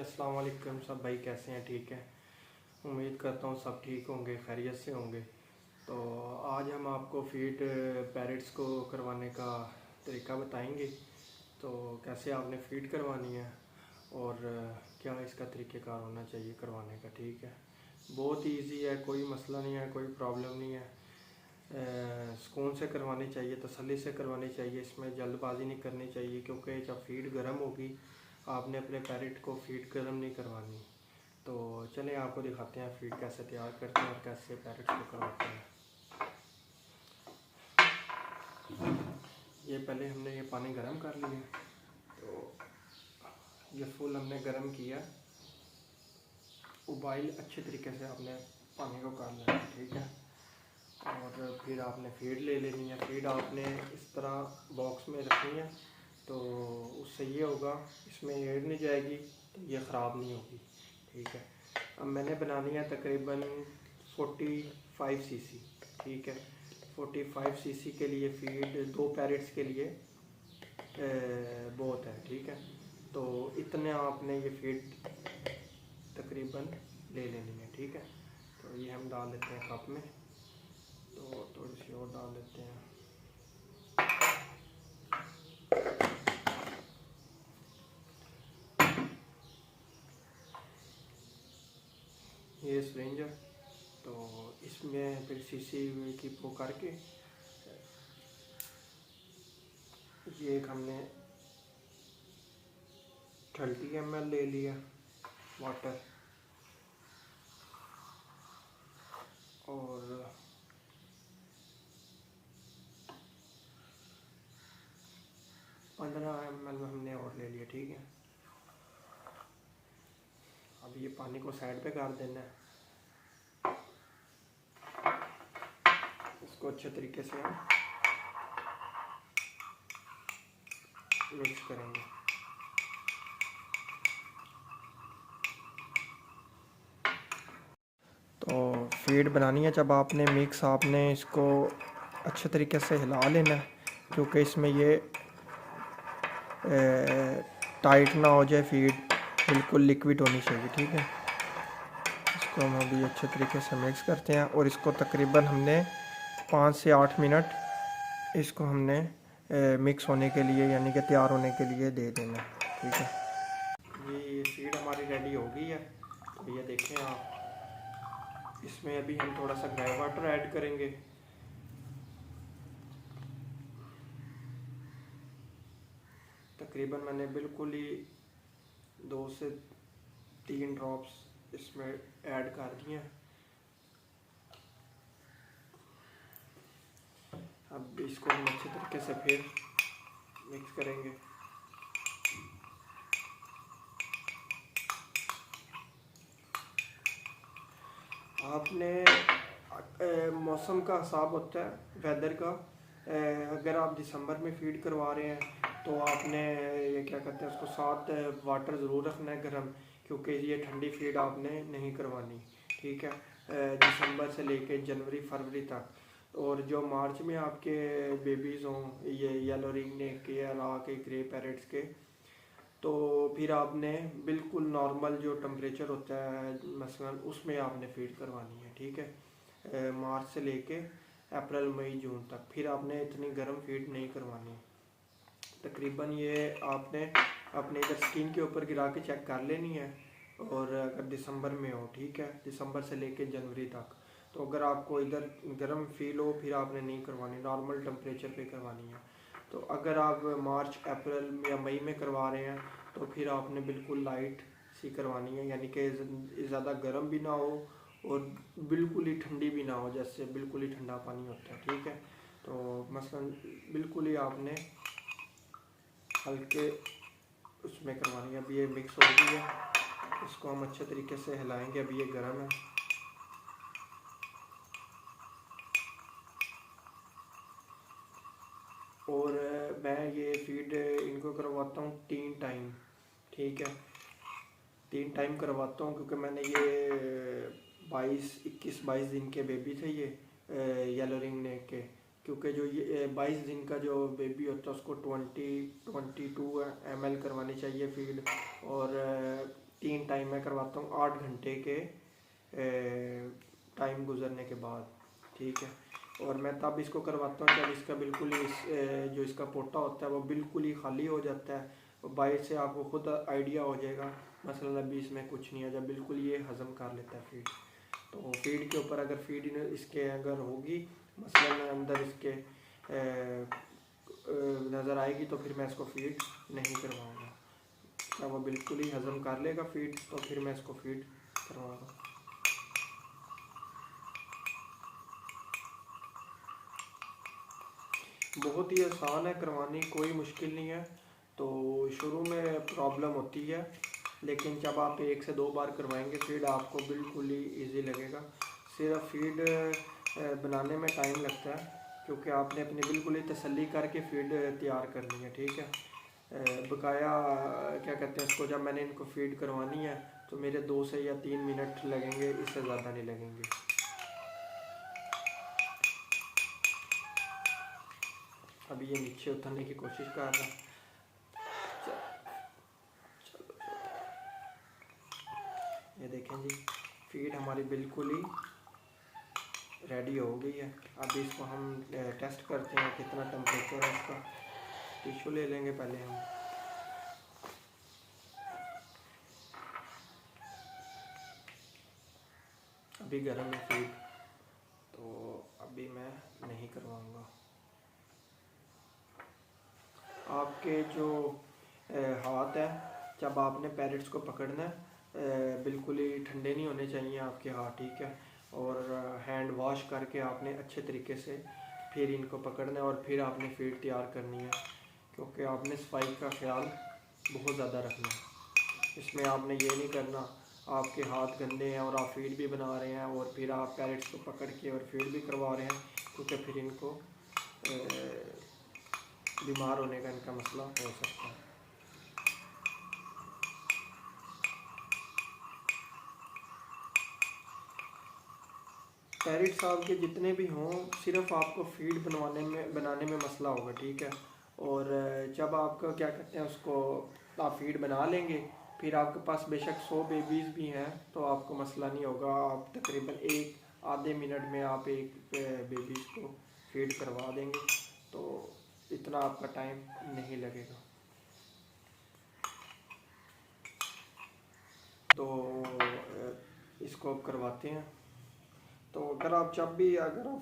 अस्सलाम वालेकुम। सब भाई कैसे हैं? ठीक है, उम्मीद करता हूँ सब ठीक होंगे, खैरियत से होंगे। तो आज हम आपको फीड पैरेट्स को करवाने का तरीका बताएंगे। तो कैसे आपने फीड करवानी है और क्या इसका तरीक़ेकार होना चाहिए करवाने का। ठीक है, बहुत ही ईजी है, कोई मसला नहीं है, कोई प्रॉब्लम नहीं है। सुकून से करवानी चाहिए, तसल्ली से करवानी चाहिए, इसमें जल्दबाजी नहीं करनी चाहिए, क्योंकि जब फीड गर्म होगी आपने अपने पैरेट को फीड गर्म नहीं करवानी। तो चलें आपको दिखाते हैं फीड कैसे तैयार करते हैं और कैसे पैरेट्स को करवाते हैं। ये पहले हमने ये पानी गर्म कर लिया, तो ये फुल हमने गर्म किया, उबाइल अच्छे तरीके से आपने पानी को कर लेना है। ठीक है, और फिर आपने फीड ले लेनी है। फीड आपने इस तरह बॉक्स में रखनी है, तो उससे ये होगा इसमें एयर नहीं जाएगी, तो ये ख़राब नहीं होगी। ठीक है, अब मैंने बनानी है तकरीबन 45 सीसी। ठीक है, 45 सीसी के लिए फीड 2 पैरेट्स के लिए बहुत है। ठीक है, तो इतने आपने ये फीड तकरीबन ले लेनी है। ठीक है, तो ये हम डाल लेते हैं कप में, तो थोड़ी सी और डाल देते हैं। ये सिरिंज है, तो इसमें फिर सीसी की वो करके ये एक हमने 30 ml ले लिया वाटर, और पंद्रह ml हमने और ले लिया। ठीक है, अब ये पानी को साइड पे कर देना है, इसको अच्छे तरीके से हम मिक्स करेंगे। तो फीड बनानी है, जब आपने मिक्स आपने इसको अच्छे तरीके से हिला लेना है, क्योंकि इसमें ये टाइट ना हो जाए, फीड बिल्कुल लिक्विड होनी चाहिए। ठीक है, इसको हम अभी अच्छे तरीके से मिक्स करते हैं, और इसको तकरीबन हमने 5 से 8 मिनट इसको हमने मिक्स होने के लिए, यानी कि तैयार होने के लिए दे देना। ठीक है, ये फीड हमारी रेडी हो गई है। तो ये देखें आप, इसमें अभी हम थोड़ा सा ग्रे वाटर ऐड करेंगे। तकरीबन मैंने बिल्कुल ही 2 से 3 ड्रॉप्स इसमें ऐड कर दिए हैं। अब इसको हम अच्छे तरीके से फिर मिक्स करेंगे। आपने मौसम का हिसाब होता है, वेदर का। अगर आप दिसंबर में फीड करवा रहे हैं तो आपने ये क्या कहते हैं उसको, साथ वाटर ज़रूर रखना है गर्म, क्योंकि ये ठंडी फीड आपने नहीं करवानी। ठीक है, दिसंबर से लेके जनवरी फरवरी तक। और जो मार्च में आपके बेबीज़ हों, ये येलो रिंग नेक के या ला के ग्रे पैरेट्स के, तो फिर आपने बिल्कुल नॉर्मल जो टेम्परेचर होता है मसलन उसमें आपने फीड करवानी है। ठीक है, मार्च से लेके अप्रैल मई जून तक। फिर आपने इतनी गर्म फीड नहीं करवानी। तकरीबन ये आपने अपने इधर स्किन के ऊपर गिरा के चेक कर लेनी है, और अगर दिसंबर में हो, ठीक है, दिसंबर से लेके जनवरी तक, तो अगर आपको इधर गर्म फील हो फिर आपने नहीं करवानी, नॉर्मल टेम्परेचर पे करवानी है। तो अगर आप मार्च अप्रैल या मई में करवा रहे हैं तो फिर आपने बिल्कुल लाइट सी करवानी है, यानी कि ज़्यादा गर्म भी ना हो और बिल्कुल ही ठंडी भी ना हो, जैसे बिल्कुल ही ठंडा पानी होता है। ठीक है, तो मसलन बिल्कुल ही आपने हल्के उसमें करवानी है। अभी ये मिक्स हो गई है, इसको हम अच्छे तरीके से हिलाएंगे। अभी ये गर्म है, और मैं ये फीड इनको करवाता हूँ 3 टाइम। ठीक है, 3 टाइम करवाता हूँ, क्योंकि मैंने ये 21-22 दिन के बेबी थे ये येलो रिंग नेक के। क्योंकि जो ये 22 दिन का जो बेबी होता है उसको 22 ml करवानी चाहिए फीड, और 3 टाइम मैं करवाता हूँ 8 घंटे के टाइम गुजरने के बाद, ठीक है। और मैं तब इसको करवाता हूँ जब इसका बिल्कुल ही जो इसका पोटा होता है वो बिल्कुल ही खाली हो जाता है। बाहर से आपको खुद आइडिया हो जाएगा मसलन अभी इसमें कुछ नहीं है, जब बिल्कुल ये हज़म कर लेता है फीड। तो फीड के ऊपर अगर फीड इसके अगर होगी मसलन अंदर इसके नज़र आएगी तो फिर मैं इसको फीड नहीं करवाऊँगा। जब वो बिल्कुल ही हज़म कर लेगा फीड तो फिर मैं इसको फीड करवाऊँगा। बहुत ही आसान है करवानी, कोई मुश्किल नहीं है। तो शुरू में प्रॉब्लम होती है लेकिन जब आप 1 से 2 बार करवाएंगे फीड आपको बिल्कुल ही इजी लगेगा। सिर्फ फीड बनाने में टाइम लगता है क्योंकि आपने अपनी बिल्कुल ही तसल्ली करके फीड तैयार करनी है, ठीक है। बकाया क्या कहते हैं उसको, जब मैंने इनको फीड करवानी है तो मेरे 2 से या 3 मिनट लगेंगे, इससे ज़्यादा नहीं लगेंगे। अभी ये नीचे उतरने की कोशिश कर रहा है। चलो ये देखें जी, फीड हमारी बिल्कुल ही रेडी हो गई है। अभी इसको हम टेस्ट करते हैं कितना टेम्परेचर है इसका। टिश्यू ले लेंगे पहले हम। अभी गर्म है फीड तो अभी मैं नहीं करवाऊँगा। आपके जो हाथ है जब आपने पैरेट्स को पकड़ना है बिल्कुल ही ठंडे नहीं होने चाहिए आपके हाथ, ठीक है। और हैंड वॉश करके आपने अच्छे तरीके से फिर इनको पकड़ना है और फिर आपने फीड तैयार करनी है क्योंकि आपने सफाई का ख्याल बहुत ज़्यादा रखना है। इसमें आपने ये नहीं करना आपके हाथ गंदे हैं और आप फीड भी बना रहे हैं और फिर आप पैरेट्स को पकड़ के और फीड भी करवा रहे हैं, क्योंकि फिर इनको बीमार होने का इनका मसला हो सकता है। पैरेट साहब के जितने भी हों सिर्फ आपको फीड बनाने में मसला होगा, ठीक है। और जब आपका क्या कहते हैं उसको आप फीड बना लेंगे फिर आपके पास बेशक 100 बेबीज़ भी हैं तो आपको मसला नहीं होगा। आप तकरीबन एक आधे मिनट में आप एक बेबीज़ को फीड करवा देंगे तो इतना आपका टाइम नहीं लगेगा। तो इसको अब करवाते हैं। तो अगर आप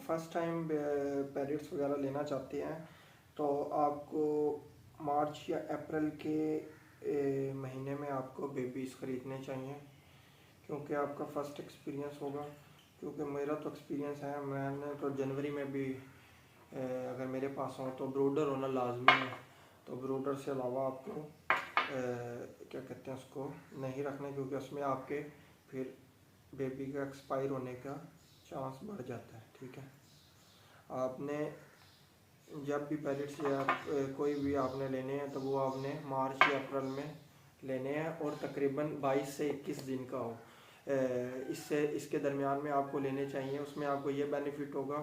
फर्स्ट टाइम पैरेट्स वगैरह लेना चाहते हैं तो आपको मार्च या अप्रैल के महीने में आपको बेबीज़ ख़रीदने चाहिए क्योंकि आपका फ़र्स्ट एक्सपीरियंस होगा। क्योंकि मेरा तो एक्सपीरियंस है, मैंने तो जनवरी में भी अगर मेरे पास हो तो ब्रूडर होना लाजमी है। तो ब्रूडर से अलावा आपको क्या कहते हैं उसको नहीं रखना क्योंकि उसमें आपके फिर बेबी का एक्सपायर होने का चांस बढ़ जाता है, ठीक है। आपने जब भी पैरेट्स या कोई भी आपने लेने हैं तो वो आपने मार्च या अप्रैल में लेने हैं और तकरीबन 22 से 21 दिन का हो, इसके दरमियान में आपको लेने चाहिए। उसमें आपको ये बेनिफिट होगा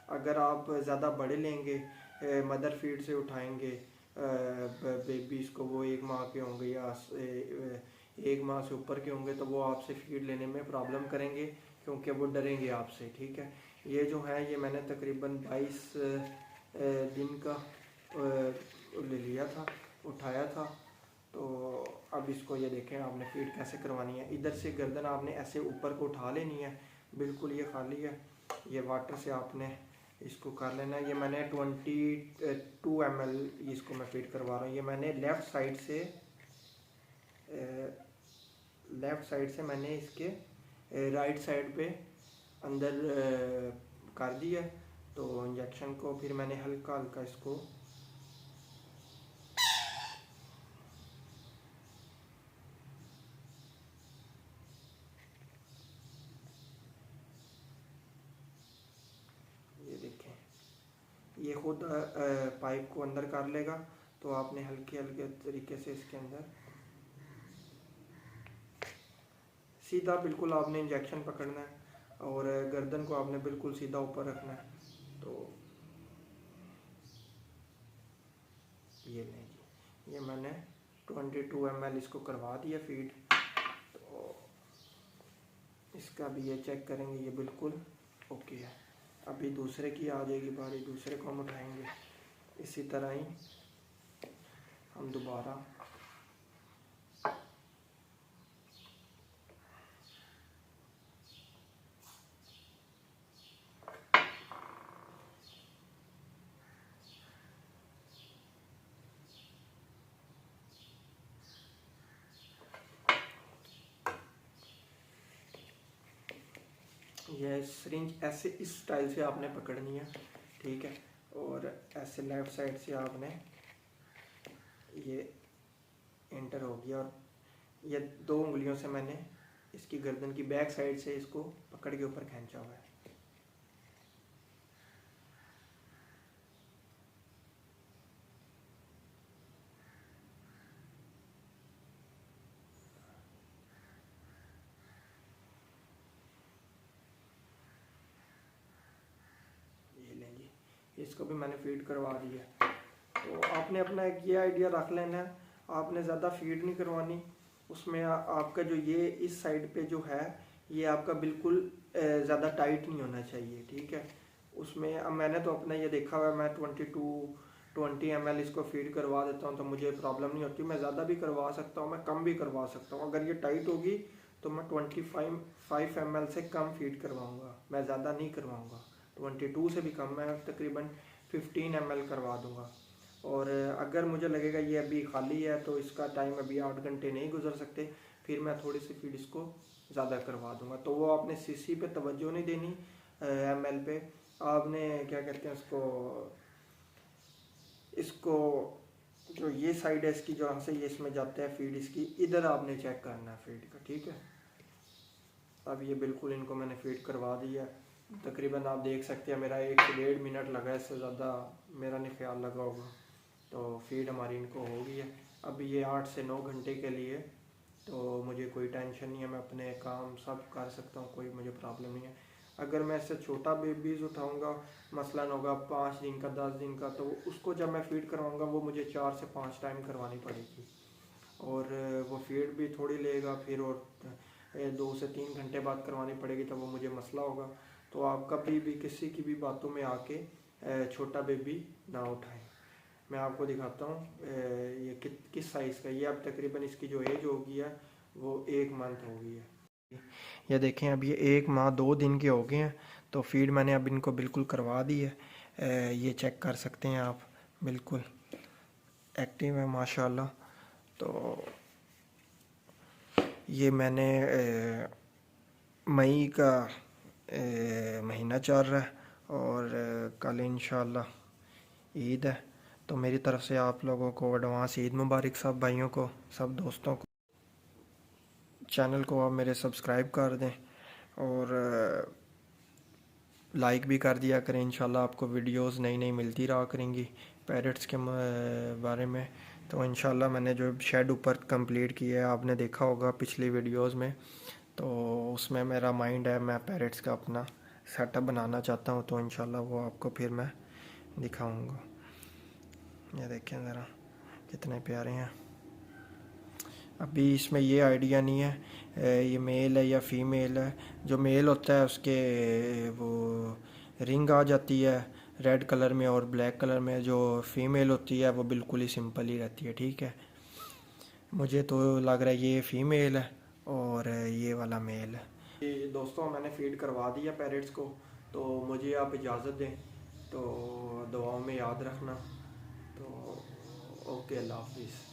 अगर आप ज़्यादा बड़े लेंगे मदर फीड से उठाएंगे बेबीज़ को, वो 1 माह के होंगे या 1 माह से ऊपर के होंगे तो वो आपसे फीड लेने में प्रॉब्लम करेंगे क्योंकि वो डरेंगे आपसे, ठीक है। ये जो है ये मैंने तकरीबन 22 दिन का ले लिया था, उठाया था। तो अब इसको ये देखें आपने फीड कैसे करवानी है। इधर से गर्दन आपने ऐसे ऊपर को उठा लेनी है, बिल्कुल ये खाली है। ये वाटर से आपने इसको कर लेना है। ये मैंने 22 ml इसको मैं फीड करवा रहा हूँ। ये मैंने लेफ़्ट साइड से मैंने इसके राइट साइड पे अंदर कर दिया। तो इंजेक्शन को फिर मैंने हल्का हल्का इसको ये देखें ये खुद पाइप को अंदर कर लेगा। तो आपने हल्के हल्के तरीके से इसके अंदर सीधा बिल्कुल आपने इंजेक्शन पकड़ना है और गर्दन को आपने बिल्कुल सीधा ऊपर रखना है। तो ये लें जी, ये मैंने 22 ml इसको करवा दिया फीड। तो इसका भी ये चेक करेंगे, ये बिल्कुल ओके है। अभी दूसरे की आ जाएगी बारी, दूसरे को हम उठाएंगे। इसी तरह ही हम दोबारा ये सिरिंज ऐसे इस स्टाइल से आपने पकड़नी है, ठीक है। और ऐसे लेफ़्ट साइड से आपने ये एंटर हो गया, और ये 2 उंगलियों से मैंने इसकी गर्दन की बैक साइड से इसको पकड़ के ऊपर खींचा हुआ है। ये लें जी, इसको भी मैंने फीड करवा दिया। तो आपने अपना एक ये आइडिया रख लेना है, आपने ज़्यादा फीड नहीं करवानी उसमें। आपका जो ये इस साइड पे जो है ये आपका बिल्कुल ज़्यादा टाइट नहीं होना चाहिए, ठीक है। उसमें अब मैंने तो अपना ये देखा हुआ है, मैं 20 ml इसको फीड करवा देता हूँ, तो मुझे प्रॉब्लम नहीं होती। मैं ज़्यादा भी करवा सकता हूँ, मैं कम भी करवा सकता हूँ। अगर ये टाइट होगी तो मैं 25 ml से कम फीड करवाऊँगा, मैं ज़्यादा नहीं करवाऊँगा। 22 से भी कम, मैं तकरीबन 15 ml करवा दूँगा। और अगर मुझे लगेगा ये अभी खाली है तो इसका टाइम अभी 8 घंटे नहीं गुजर सकते, फिर मैं थोड़ी सी फीड इसको ज़्यादा करवा दूँगा। तो वो आपने सीसी पे तवज्जो नहीं देनी, ml पे आपने क्या कहते हैं इसको जो ये साइड है इसकी, जहाँ से ये इसमें जाते हैं फीड इसकी, इधर आपने चेक करना है फीड का, ठीक है। अब ये बिल्कुल इनको मैंने फीड करवा दिया। तकरीबन आप देख सकते हैं मेरा 1 से 1.5 मिनट लगा, इससे ज़्यादा मेरा नहीं ख्याल लगा होगा। तो फीड हमारी इनको हो गई है। अब ये 8 से 9 घंटे के लिए, तो मुझे कोई टेंशन नहीं है, मैं अपने काम सब कर सकता हूँ, कोई मुझे प्रॉब्लम नहीं है। अगर मैं इससे छोटा बेबीज़ उठाऊँगा, मसलन होगा 5 दिन का 10 दिन का, तो उसको जब मैं फ़ीड करवाऊँगा वो मुझे 4 से 5 टाइम करवानी पड़ेगी, और वो फीड भी थोड़ी लेगा फिर, और 2 से 3 घंटे बाद करवानी पड़ेगी, तो वो मुझे मसला होगा। तो आप कभी भी किसी की भी बातों में आके छोटा बेबी ना उठाएं। मैं आपको दिखाता हूँ ये किस साइज़ का। ये अब तकरीबन इसकी जो एज हो गई है वो 1 मंथ हो गई है। ये देखें अब ये 1 माह 2 दिन के हो गए हैं। तो फीड मैंने अब इनको बिल्कुल करवा दी है। ये चेक कर सकते हैं आप, बिल्कुल एक्टिव है माशाल्लाह। तो ये मैंने मई का महीना चल रहा है, और कल इंशाल्लाह ईद है। तो मेरी तरफ़ से आप लोगों को एडवांस ईद मुबारक, सब भाइयों को, सब दोस्तों को। चैनल को आप मेरे सब्सक्राइब कर दें, और लाइक भी कर दिया करें। इंशाल्लाह आपको वीडियोस नई नई मिलती रहा करेंगी पैरट्स के बारे में। तो इंशाल्लाह मैंने जो शेड ऊपर कंप्लीट किया है आपने देखा होगा पिछली वीडियोस में, तो उसमें मेरा माइंड है मैं पैरट्स का अपना सेटअप बनाना चाहता हूँ। तो इंशाल्लाह वो आपको फिर मैं दिखाऊँगा। ये देखें ज़रा कितने प्यारे हैं। अभी इसमें ये आइडिया नहीं है ये मेल है या फीमेल है। जो मेल होता है उसके वो रिंग आ जाती है रेड कलर में और ब्लैक कलर में, जो फीमेल होती है वो बिल्कुल ही सिंपल ही रहती है, ठीक है। मुझे तो लग रहा है ये फीमेल है और ये वाला मेल है। ये दोस्तों मैंने फीड करवा दिया पैरट्स को, तो मुझे आप इजाज़त दें, तो दुआओं में याद रखना। तो ओके, अल्लाह हाफिज़।